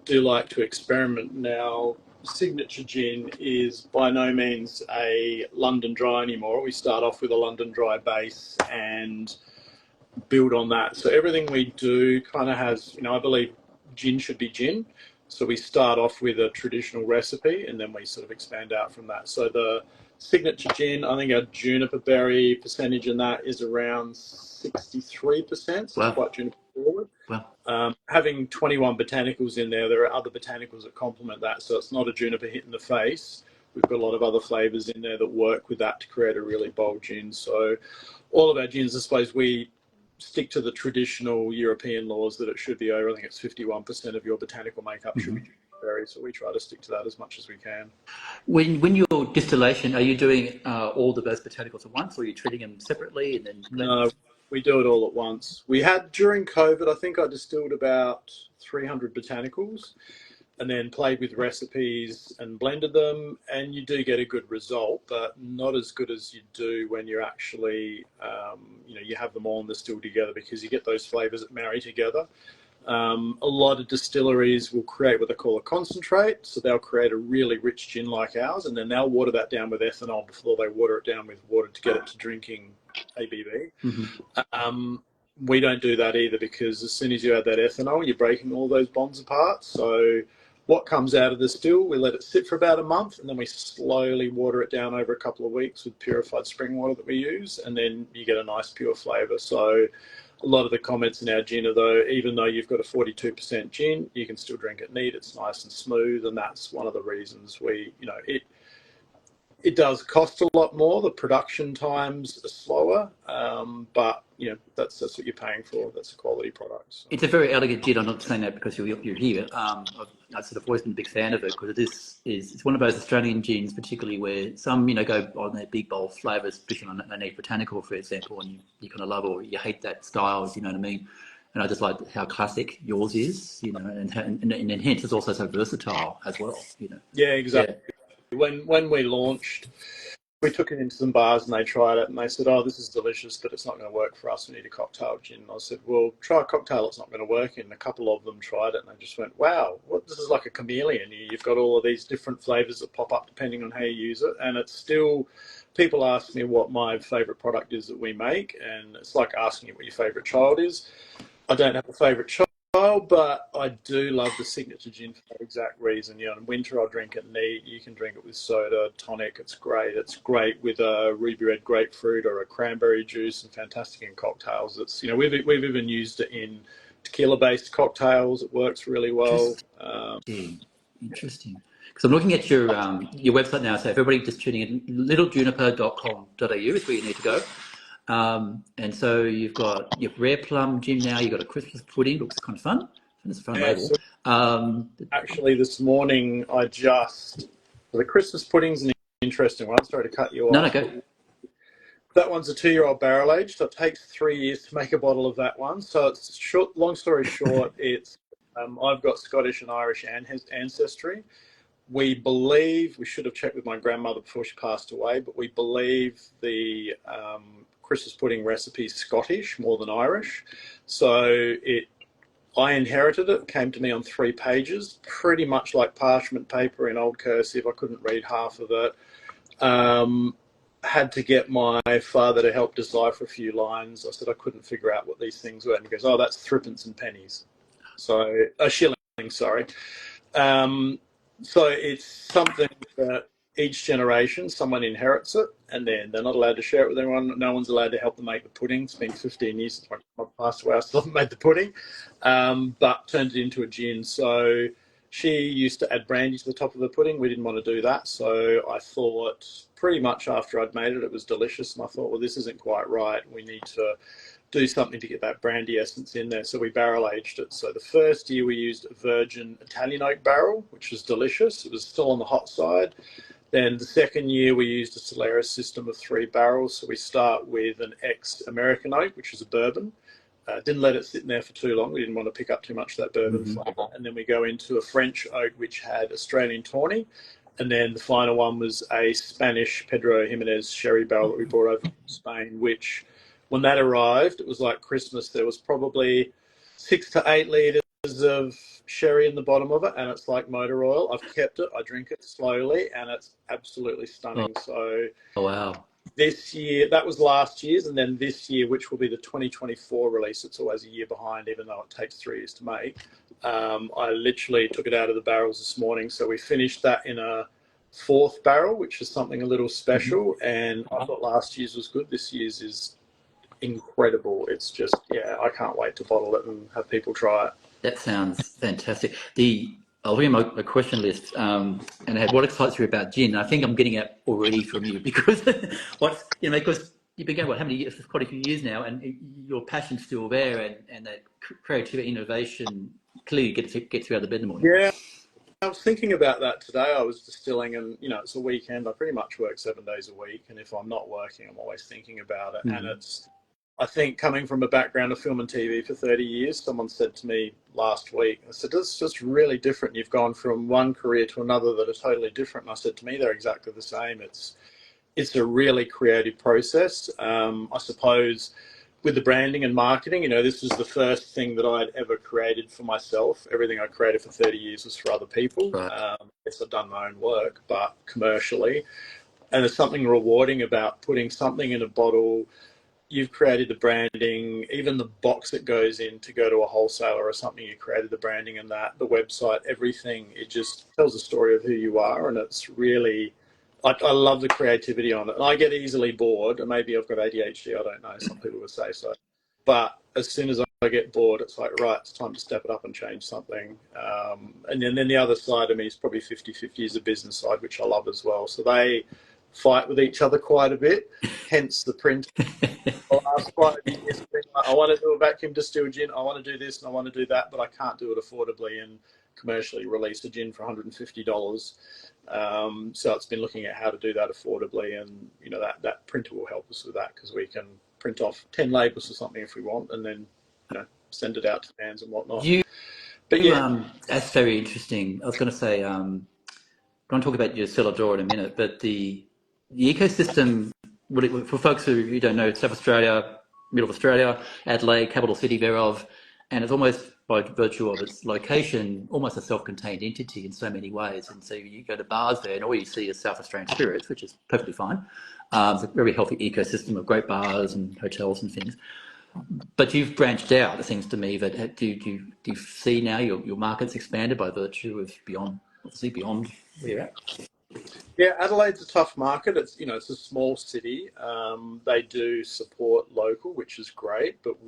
do like to experiment now. Signature gin is by no means a London dry anymore. We start off with a London dry base and build on that. So everything we do kind of has, I believe gin should be gin. So we start off with a traditional recipe and then we sort of expand out from that. So the signature gin, I think our juniper berry percentage in that is around 63%. So Wow. it's quite juniper forward. Wow. Having 21 botanicals in there, there are other botanicals that complement that. So it's not a juniper hit in the face. We've got a lot of other flavours in there that work with that to create a really bold gin. So all of our gins, I suppose we stick to the traditional European laws that it should be over. I think it's 51% of your botanical makeup should be berry. So we try to stick to that as much as we can. When you're distillation, are you doing all the both botanicals at once, or are you treating them separately and then? No, we do it all at once. We had during COVID, I think I distilled about 300 botanicals and then played with recipes and blended them, and you do get a good result, but not as good as you do when you're actually, you have them all in the still together, because you get those flavors that marry together. A lot of distilleries will create what they call a concentrate, so they'll create a really rich gin like ours, and then they'll water that down with ethanol before they water it down with water to get it to drinking ABV. We don't do that either, because as soon as you add that ethanol, you're breaking all those bonds apart. So what comes out of the still, we let it sit for about a month, and then we slowly water it down over a couple of weeks with purified spring water that we use, and then you get a nice pure flavour. So a lot of the comments in our gin are, though, even though you've got a 42% gin, you can still drink it neat. It's nice and smooth, and that's one of the reasons it does cost a lot more. The production times are slower, but that's what you're paying for. That's a quality product. So. It's a very elegant gin. I'm not saying that because you're here. I've sort of always been a big fan of it, because it's one of those Australian gins, particularly where some go on their big bold flavours, especially on a botanical, for example, and you kind of love or you hate that style, if you know what I mean. And I just like how classic yours is, and hence it's also so versatile as well, Yeah, exactly. Yeah. When we launched, we took it into some bars and they tried it and they said, "Oh, this is delicious, but it's not going to work for us. We need a cocktail gin." And I said, "Well, try a cocktail. It's not going to work." And a couple of them tried it and they just went, "Wow, this is like a chameleon. You've got all of these different flavors that pop up depending on how you use it." And it's still, people ask me what my favorite product is that we make, and it's like asking you what your favorite child is. I don't have a favorite child, but I do love the signature gin for that exact reason. In winter I'll drink it neat. You can drink it with soda, tonic. It's great. It's great with a ruby red grapefruit or a cranberry juice, and fantastic in cocktails. It's we've even used it in tequila-based cocktails. It works really well. Interesting. Because I'm looking at your website now. So if everybody just tuning in, littlejuniper.com.au is where you need to go. And so you've got your rare plum gin now. You've got a Christmas pudding. Looks kind of fun. It's a fun label. So actually, this morning the Christmas pudding's an interesting one. Sorry to cut you off. No, go. That one's a 2-year-old barrel aged. So it takes 3 years to make a bottle of that one. So it's short. Long story short, it's I've got Scottish and Irish ancestry. We believe, we should have checked with my grandmother before she passed away, but we believe the Christmas pudding recipe is Scottish more than Irish. So I inherited it, came to me on 3 pages, pretty much like parchment paper in old cursive. I couldn't read half of it. Had to get my father to help decipher a few lines. I said I couldn't figure out what these things were. And he goes, "Oh, that's threepence and pennies." So a shilling, sorry. So it's something that each generation, someone inherits it, and then they're not allowed to share it with anyone. No one's allowed to help them make the pudding. It's been 15 years since my mum passed away. I still haven't made the pudding, but turned it into a gin. So she used to add brandy to the top of the pudding. We didn't want to do that. So I thought, pretty much after I'd made it, it was delicious. And I thought, well, this isn't quite right. We need to do something to get that brandy essence in there. So we barrel aged it. So the first year we used a virgin Italian oak barrel, which was delicious. It was still on the hot side. Then the second year we used a Solaris system of 3 barrels. So we start with an ex-American oak, which is a bourbon. Didn't let it sit in there for too long. We didn't want to pick up too much of that bourbon flavour. And then we go into a French oak, which had Australian tawny. And then the final one was a Spanish Pedro Jimenez sherry barrel that we brought over from Spain, which, when that arrived, it was like Christmas. There was probably 6 to 8 litres of sherry in the bottom of it, and it's like motor oil. I've kept it. I drink it slowly, and it's absolutely Oh, stunning. So wow. this year, that was last year's, and then this year, which will be the 2024 release, it's always a year behind, even though it takes 3 years to make. I literally took it out of the barrels this morning, so we finished that in a 4th barrel, which is something a little special. And I thought last year's was good. This year's is incredible. It's just, yeah, I can't wait to bottle it and have people try it. That sounds fantastic. I'll read my question list and have what excites you about gin. I think I'm getting it already from you because because you've been going how many years? Quite a few years now, and your passion's still there, and that creativity, innovation clearly gets you out of bed in the morning. Yeah, I was thinking about that today. I was distilling, and it's a weekend. I pretty much work 7 days a week, and if I'm not working, I'm always thinking about it. And I think coming from a background of film and TV for 30 years, someone said to me last week, I said, "This is just really different. You've gone from one career to another that are totally different." And I said, to me, they're exactly the same. It's a really creative process. I suppose with the branding and marketing, this was the first thing that I'd ever created for myself. Everything I created for 30 years was for other people. Right. Yes, I've done my own work, but commercially. And there's something rewarding about putting something in a bottle. You've created the branding, even the box it goes in to go to a wholesaler or something, you created the branding and that, the website, everything. It just tells a story of who you are, and it's really, I love the creativity on it. And I get easily bored, and maybe I've got ADHD, I don't know, some people would say so. But as soon as I get bored, it's like, right, it's time to step it up and change something. And then the other side of me is probably 50-50 is the business side, which I love as well. So they fight with each other quite a bit, hence the print. The last 5 years, I want to do a vacuum distilled gin, I want to do this and I want to do that, but I can't do it affordably and commercially release a gin for $150. So it's been looking at how to do that affordably, and that printer will help us with that, because we can print off 10 labels or something if we want, and then send it out to fans and whatnot. That's very interesting. I was going to say, I'm going to talk about your cellar door in a minute, but the ecosystem, for folks who don't know, South Australia, middle of Australia, Adelaide, capital city thereof, and it's almost by virtue of its location, almost a self-contained entity in so many ways. And so you go to bars there, and all you see is South Australian spirits, which is perfectly fine. It's a very healthy ecosystem of great bars and hotels and things. But you've branched out, it seems to me. That do you see now your market's expanded by virtue of beyond where you're at? Yeah, Adelaide's a tough market. It's a small city. They do support local, which is great. But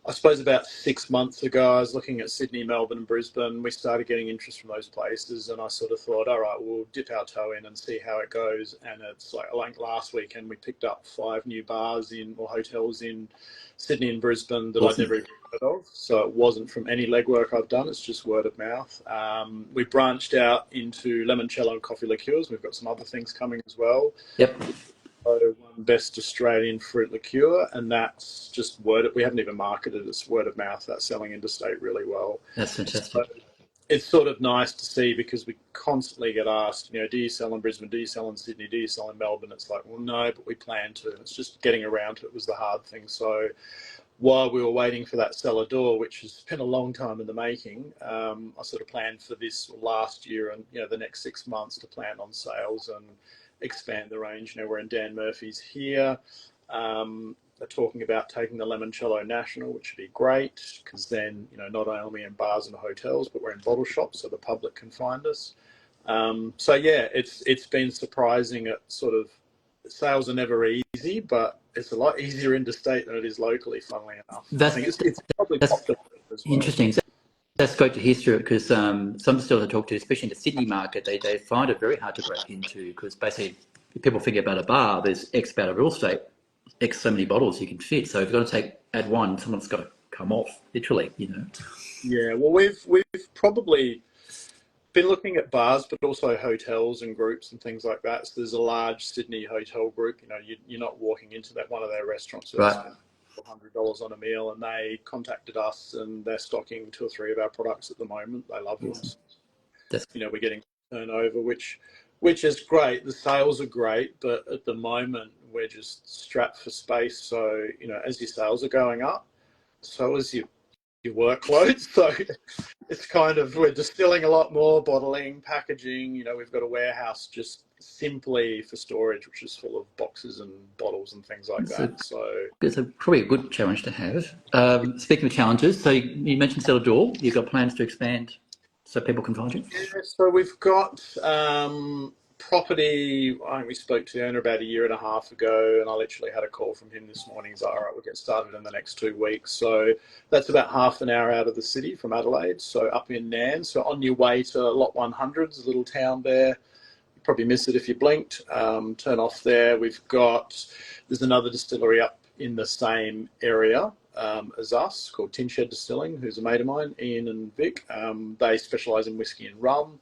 I suppose about 6 months ago, I was looking at Sydney, Melbourne, and Brisbane. We started getting interest from those places, and I sort of thought, all right, we'll dip our toe in and see how it goes. And it's like last weekend, we picked up 5 new bars or hotels in Sydney and Brisbane that I'd never even heard of. So it wasn't from any legwork I've done. It's just word of mouth. We branched out into limoncello and coffee liqueurs. We've got some other things coming as well. Yep. Won Best Australian Fruit Liqueur, and that's just we haven't even marketed it. It's word of mouth. That's selling interstate really well. That's fantastic. So it's sort of nice to see, because we constantly get asked, do you sell in Brisbane? Do you sell in Sydney? Do you sell in Melbourne? It's like, well, no, but we plan to. It's just getting around to it was the hard thing. So while we were waiting for that cellar door, which has been a long time in the making, I sort of planned for this last year and the next 6 months to plan on sales and expand the range. We're in Dan Murphy's here. They're talking about taking the limoncello national, which would be great, because then not only in bars and hotels, but we're in bottle shops, so the public can find us. So yeah, it's been surprising. At sort of sales are never easy, but it's a lot easier interstate than it is locally. Funnily enough, I think it's probably popular as well. Interesting. That's great to hear, Stuart, because some stores I talk to, especially in the Sydney market, they find it very hard to break into, because basically if people think about a bar, there's X amount of real estate, X so many bottles you can fit. So if you're going to add one, someone's got to come off, literally, Yeah, well, we've probably been looking at bars, but also hotels and groups and things like that. So there's a large Sydney hotel group. You're not walking into one of their restaurants. Right. $100 on a meal, and they contacted us, and they're stocking 2 or 3 of our products at the moment. They love them. We're getting turnover, which is great. The sales are great, but at the moment we're just strapped for space. So as your sales are going up, so is your your workload. So it's kind of, we're distilling a lot more, bottling, packaging. You know, we've got a warehouse just simply for storage, which is full of boxes and bottles and things like that. So it's probably a good challenge to have. Speaking of challenges, so you mentioned Cellar Door. You've got plans to expand so people can find you? yeah, so we've got property. I think we spoke to the owner about a year and a half ago, and I literally had a call from him this morning. He's like, all right, we'll get started in the next 2 weeks. So that's about half an hour out of the city from Adelaide, so up in Nan. So on your way to Lot 100, there's a little town there. You probably miss it if you blinked. Turn off there. There's another distillery up in the same area as us called Tin Shed Distilling, who's a mate of mine, Ian and Vic. They specialise in whiskey and rum.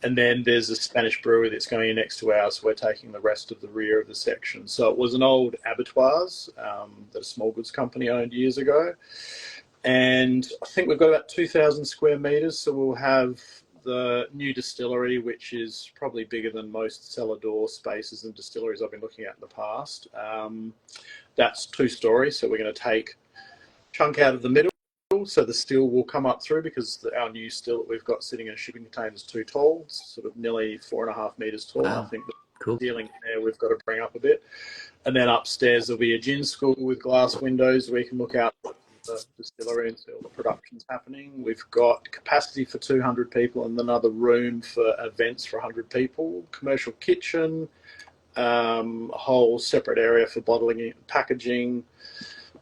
And then there's a Spanish brewery that's going in next to ours. So we're taking the rest of the rear of the section. So it was an old abattoirs that a small goods company owned years ago. And I think we've got about 2,000 square metres. So we'll have the new distillery, which is probably bigger than most cellar door spaces and distilleries I've been looking at in the past. That's 2 stories. So we're going to take chunk out of the middle, so the still will come up through, because our new still that we've got sitting in a shipping container is too tall. It's sort of nearly 4.5 meters tall. Wow. I think the Cool. ceiling there we've got to bring up a bit, and then upstairs there'll be a gin school with glass windows where you can look out the distillery and see all the production's happening. We've got capacity for 200 people and another room for events for 100 people. Commercial kitchen, a whole separate area for bottling and packaging.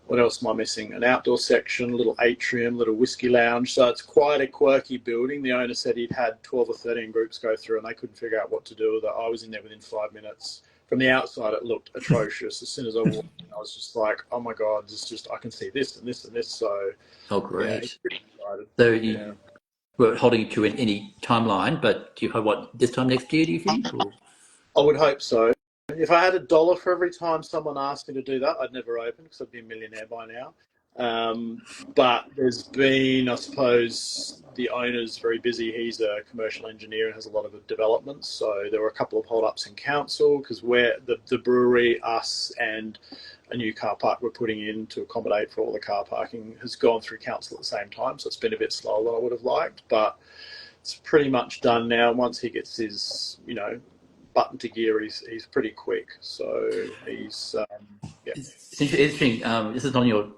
What else am I missing? An outdoor section, a little atrium, little whiskey lounge. So it's quite a quirky building. The owner said he'd had 12 or 13 groups go through and they couldn't figure out what to do with it. I was in there within 5 minutes. From the outside, it looked atrocious. As soon as I walked in, I was just like, oh my God, I can see this and this and this. So, Oh, great. Yeah, he's pretty excited. So you were holding it to any timeline, but do you have what, this time next year, do you think? Or? I would hope so. If I had $1 for every time someone asked me to do that, I'd never open because I'd be a millionaire by now. But there's been, I suppose, the owner's very busy. He's a commercial engineer and has a lot of developments. So there were a couple of hold-ups in council because where the brewery, us, and a new car park we're putting in to accommodate for all the car parking has gone through council at the same time. So it's been a bit slower than I would have liked, but it's pretty much done now. Once he gets his, button to gear, he's pretty quick. So he's It's interesting. This is on your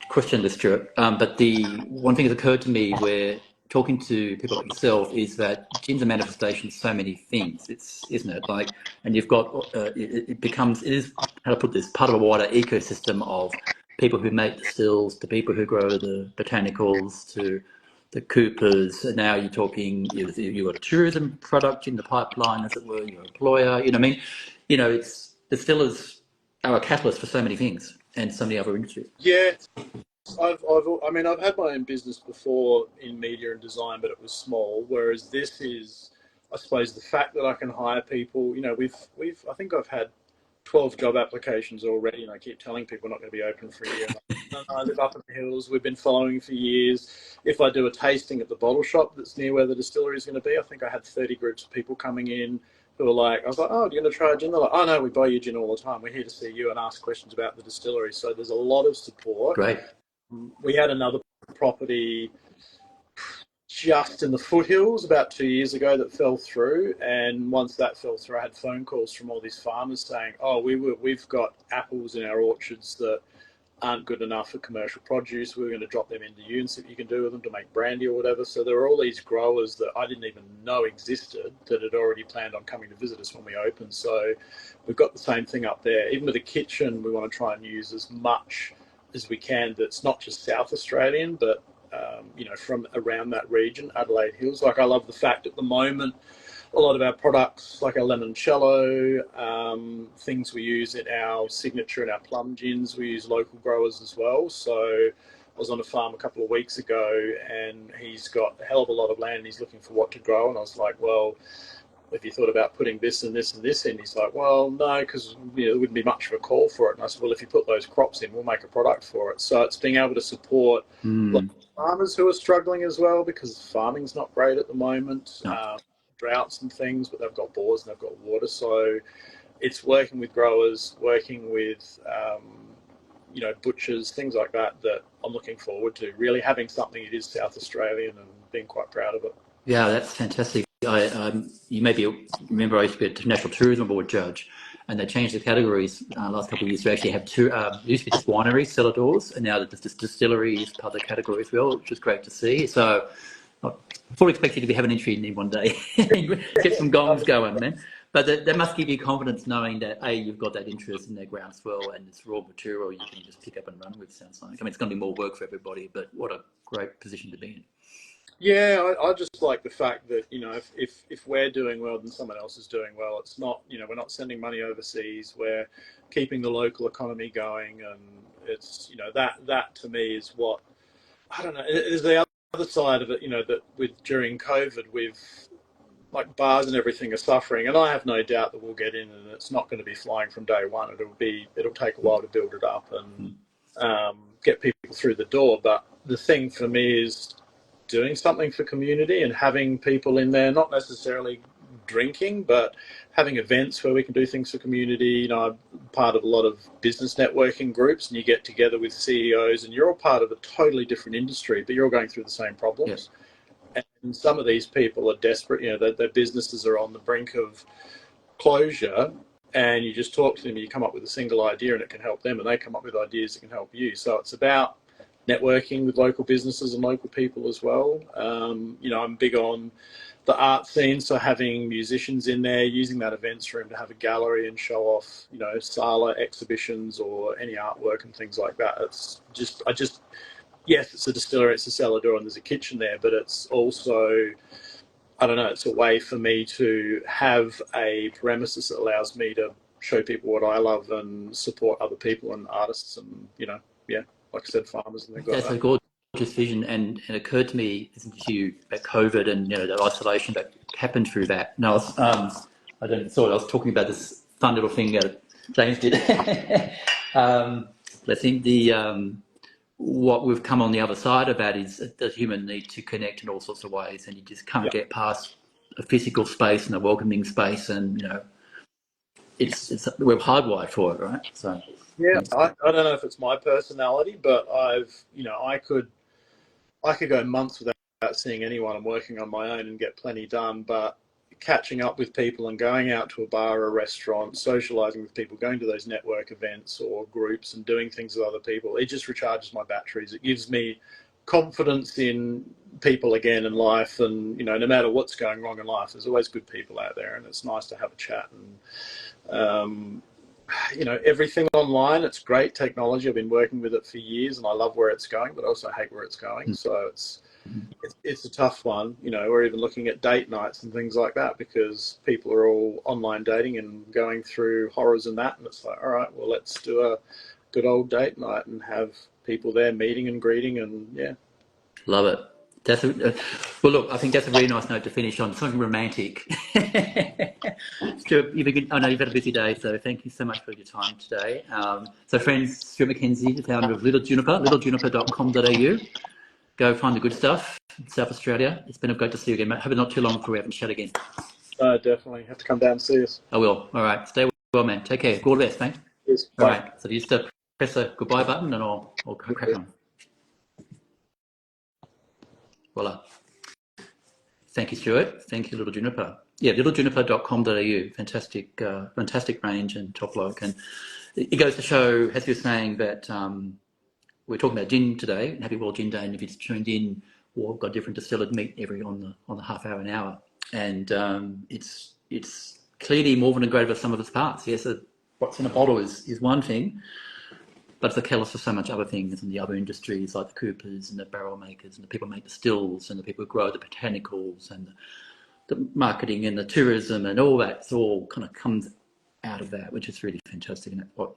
question list, Stuart. But the one thing that's occurred to me where talking to people like yourself is that gin's a manifestation of so many things. Isn't it? Like, and you've got it is, how to put this, part of a wider ecosystem of people who make the stills, to people who grow the botanicals, to the Coopers. And now you're talking, you've got a tourism product in the pipeline, as it were, your employer. It's distillers are a catalyst for so many things and so many other industries. Yeah, I've had my own business before in media and design, but it was small. Whereas this is, I suppose, the fact that I can hire people. I think I've had 12 job applications already, and I keep telling people we're not going to be open for a year. No, I live up in the hills. We've been following for years. If I do a tasting at the bottle shop that's near where the distillery is going to be, I think I had 30 groups of people coming in who were like, I was like, oh, do you want to try a gin? They're like, oh, no, we buy your gin all the time. We're here to see you and ask questions about the distillery. So there's a lot of support. Great. We had another property just in the foothills about 2 years ago that fell through, and once that fell through, I had phone calls from all these farmers saying, oh, we've got apples in our orchards that aren't good enough for commercial produce. We're going to drop them into you and see what you can do with them to make brandy or whatever. So there were all these growers that I didn't even know existed that had already planned on coming to visit us when we opened. So we've got the same thing up there. Even with the kitchen, we want to try and use as much as we can that's not just South Australian, but from around that region, Adelaide Hills. Like, I love the fact at the moment, a lot of our products, like our limoncello, things we use in our signature and our plum gins, we use local growers as well. So I was on a farm a couple of weeks ago, and he's got a hell of a lot of land, and he's looking for what to grow. And I was like, well, have you thought about putting this and this and this in? He's like, well, no, because there wouldn't be much of a call for it. And I said, well, if you put those crops in, we'll make a product for it. So it's being able to support farmers who are struggling as well, because farming's not great at the moment. No. Droughts and things, but they've got bores and they've got water. So it's working with growers, working with butchers, things like that, that I'm looking forward to. Really having something that is South Australian and being quite proud of it. Yeah, that's fantastic. You maybe remember I used to be a National Tourism Board judge, and they changed the categories last couple of years to actually have two. It used to be just wineries, cellar doors, and now the distillery is part of the category as well, which is great to see. So I fully expect you to be having an entry in one day, get some gongs going, man. But that must give you confidence knowing that you've got that interest in that groundswell and it's raw material you can just pick up and run with. Sounds like. I mean, it's going to be more work for everybody, but what a great position to be in. Yeah, I just like the fact that, if we're doing well, then someone else is doing well. It's not, we're not sending money overseas. We're keeping the local economy going, and it's, that to me is what, I don't know. It is the other side of it, that during COVID, like bars and everything are suffering, and I have no doubt that we'll get in, and it's not going to be flying from day one. It'll take a while to build it up and get people through the door. But the thing for me is doing something for community and having people in there, not necessarily drinking, but having events where we can do things for community. I'm part of a lot of business networking groups, and you get together with CEOs, and you're all part of a totally different industry, but you're all going through the same problems. Yes. And some of these people are desperate. Their businesses are on the brink of closure, and you just talk to them, you come up with a single idea and it can help them, and they come up with ideas that can help you. So it's about networking with local businesses and local people as well. I'm big on the art scene, so having musicians in there, using that events room to have a gallery and show off, Sala exhibitions or any artwork and things like that. It's just, yes, it's a distillery, it's a cellar door, and there's a kitchen there, but it's also, I don't know, it's a way for me to have a premises that allows me to show people what I love and support other people and artists and, like I said, farmers and things like that. That's a gorgeous vision, and it occurred to me, listening to you about COVID and the isolation that happened through that. And I was talking about this fun little thing that James did. I think what we've come on the other side of that is the human need to connect in all sorts of ways, and you just can't get past a physical space and a welcoming space, and we're hardwired for it, right? So. Yeah, I don't know if it's my personality, but I could go months without seeing anyone. I'm working on my own and get plenty done, but catching up with people and going out to a bar or a restaurant, socializing with people, going to those network events or groups and doing things with other people, it just recharges my batteries. It gives me confidence in people again in life, and no matter what's going wrong in life, there's always good people out there, and it's nice to have a chat. And everything online, it's great technology. I've been working with it for years and I love where it's going, but I also hate where it's going. So it's a tough one. We're even looking at date nights and things like that because people are all online dating and going through horrors and that. And it's like, all right, well, let's do a good old date night and have people there meeting and greeting and Love it. Well, look, I think that's a really nice note to finish on, something romantic. Stuart, I know you've had a busy day, so thank you so much for your time today. So friends, Stuart McKenzie, the founder of Little Juniper, littlejuniper.com.au. Go find the good stuff in South Australia. It's been great to see you again, mate. Hope it's not too long before we have a chat again. definitely have to come down and see us. I will. All right. Stay well, man. Take care. All the best, mate. Yes, all right. So you just press a goodbye button and I'll crack on. Voila. Thank you, Stuart. Thank you, Little Juniper. Yeah, littlejuniper.com.au. Fantastic range and top bloke. And it goes to show, as you were saying, that we're talking about gin today. Happy World Gin Day. And if it's tuned in, we've got different distillers meet every on the half hour, an hour. And it's clearly more than a great of some of its parts. Yes, what's in a bottle is one thing, but it's a catalyst for so much other things in the other industries like the coopers and the barrel makers and the people who make the stills and the people who grow the botanicals and the marketing and the tourism and all that. It's all kind of comes out of that, which is really fantastic. And what